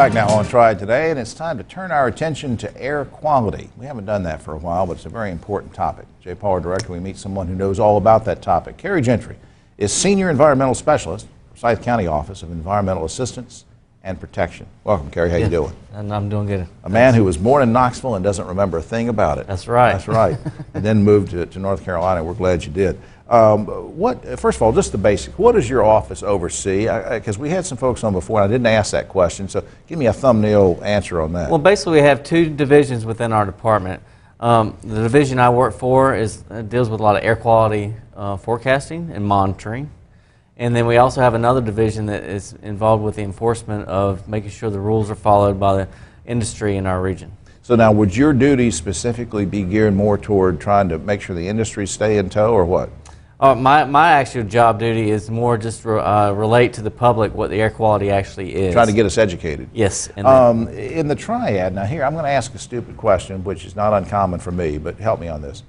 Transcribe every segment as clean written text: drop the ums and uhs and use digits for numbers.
Back now on Triad today, and it's time to turn our attention to air quality. We haven't done that for a while, but it's a very important topic. Jay Paul, our director, we meet someone who knows all about that topic. Cary Gentry is Senior Environmental Specialist for Forsyth County Office of Environmental Assistance and Protection. Welcome, Cary. How you doing? I'm doing good. A man who was born in Knoxville and doesn't remember a thing about it. That's right. That's right. And then moved to North Carolina. We're glad you did. First of all, just the basics. What does your office oversee? Because we had some folks on before, and I didn't ask that question, so give me a thumbnail answer on that. Well, basically, we have two divisions within our department. The division I work for deals with a lot of air quality forecasting and monitoring. And then we also have another division that is involved with the enforcement of making sure the rules are followed by the industry in our region. So now, would your duties specifically be geared more toward trying to make sure the industry stay in tow, or what? My actual job duty is more just relate to the public what the air quality actually is. Trying to get us educated. Yes. In the Triad, now here, I'm going to ask a stupid question, which is not uncommon for me, but help me on this.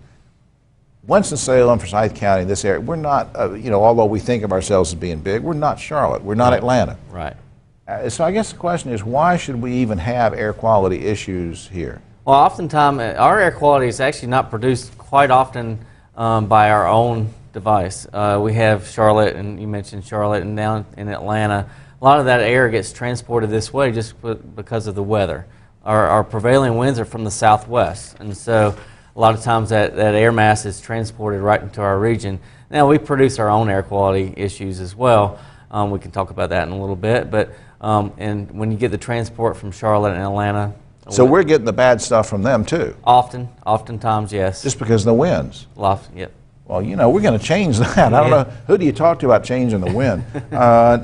Winston-Salem, Forsyth County, this area, we're not, although we think of ourselves as being big, we're not Charlotte, we're not Atlanta. Right. So I guess the question is, why should we even have air quality issues here? Well, oftentimes, our air quality is actually not produced quite often by our own device. We have Charlotte, and you mentioned Charlotte, and down in Atlanta, a lot of that air gets transported this way just because of the weather. Our prevailing winds are from the southwest, and so a lot of times that air mass is transported right into our region. Now, we produce our own air quality issues as well. We can talk about that in a little bit, but and when you get the transport from Charlotte and Atlanta. So we're getting the bad stuff from them too? Oftentimes, yes. Just because of the winds? Yep. Well, we're going to change that. I don't know, who do you talk to about changing the wind?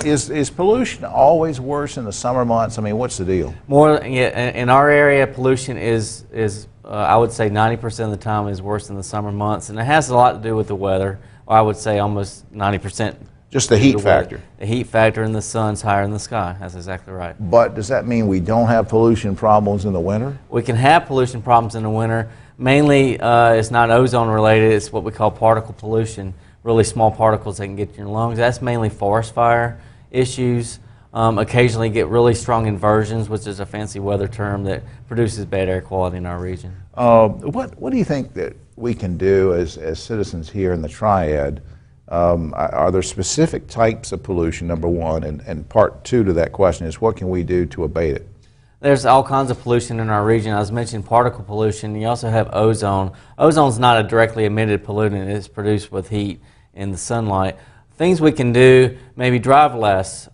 Is pollution always worse in the summer months? I mean, what's the deal? In our area, pollution is I would say 90% of the time is worse in the summer months, and it has a lot to do with the weather. Or I would say almost 90%. Just the heat factor. The heat factor, and the sun's higher in the sky. That's exactly right. But does that mean we don't have pollution problems in the winter? We can have pollution problems in the winter. Mainly, it's not ozone related. It's what we call particle pollution. Really small particles that can get in your lungs. That's mainly forest fire issues. Occasionally get really strong inversions, which is a fancy weather term that produces bad air quality in our region. What do you think that we can do as citizens here in the Triad? Are there specific types of pollution, number one, and part two to that question is what can we do to abate it? There's all kinds of pollution in our region. I was mentioning particle pollution. You also have ozone. Ozone's not a directly emitted pollutant. It's produced with heat and the sunlight. Things we can do, maybe drive less,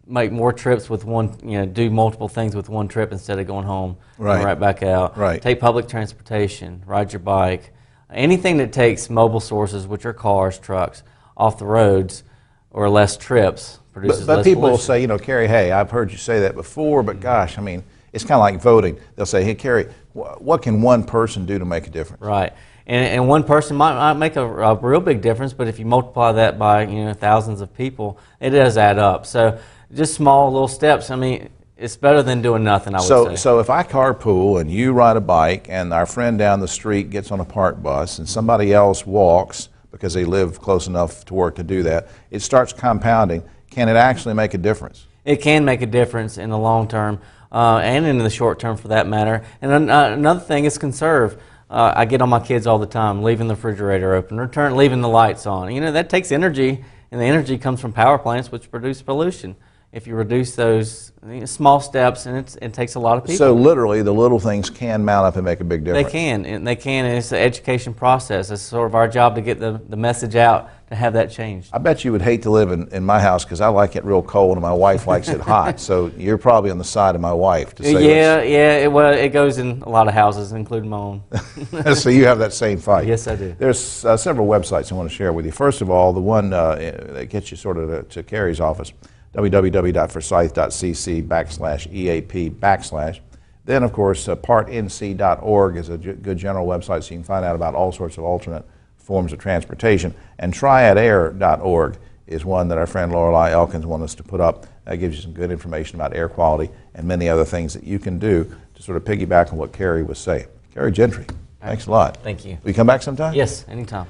make more trips with one, do multiple things with one trip instead of going home and right back out. Right. Take public transportation, ride your bike. Anything that takes mobile sources, which are cars, trucks, off the roads, or less trips, produces but less people will pollution. say, Cary, hey, I've heard you say that before, but gosh, I mean, it's kind of like voting. They'll say, hey, Cary, what can one person do to make a difference? Right. And one person might make a real big difference, but if you multiply that by thousands of people, it does add up. So just small little steps. I mean, it's better than doing nothing, I would say. So if I carpool and you ride a bike and our friend down the street gets on a park bus and somebody else walks because they live close enough to work to do that, it starts compounding. Can it actually make a difference? It can make a difference in the long term and in the short term for that matter. And another thing is conserve. I get on my kids all the time, leaving the refrigerator open, leaving the lights on. That takes energy, and the energy comes from power plants, which produce pollution. If you reduce those small steps, and it takes a lot of people. So literally, the little things can mount up and make a big difference. They can, and it's an education process. It's sort of our job to get the message out to have that changed. I bet you would hate to live in my house because I like it real cold and my wife likes it hot. So you're probably on the side of my wife to say it goes in a lot of houses, including my own. So you have that same fight. Yes, I do. There's several websites I want to share with you. First of all, the one that gets you sort of to Cary's office, www.forsyth.cc/EAP/. Then, of course, partnc.org is a good general website so you can find out about all sorts of alternate forms of transportation. And triadair.org is one that our friend Lorelei Elkins wanted us to put up. That gives you some good information about air quality and many other things that you can do to sort of piggyback on what Cary was saying. Cary Gentry, thanks a lot. Thank you. Will you come back sometime? Yes, anytime.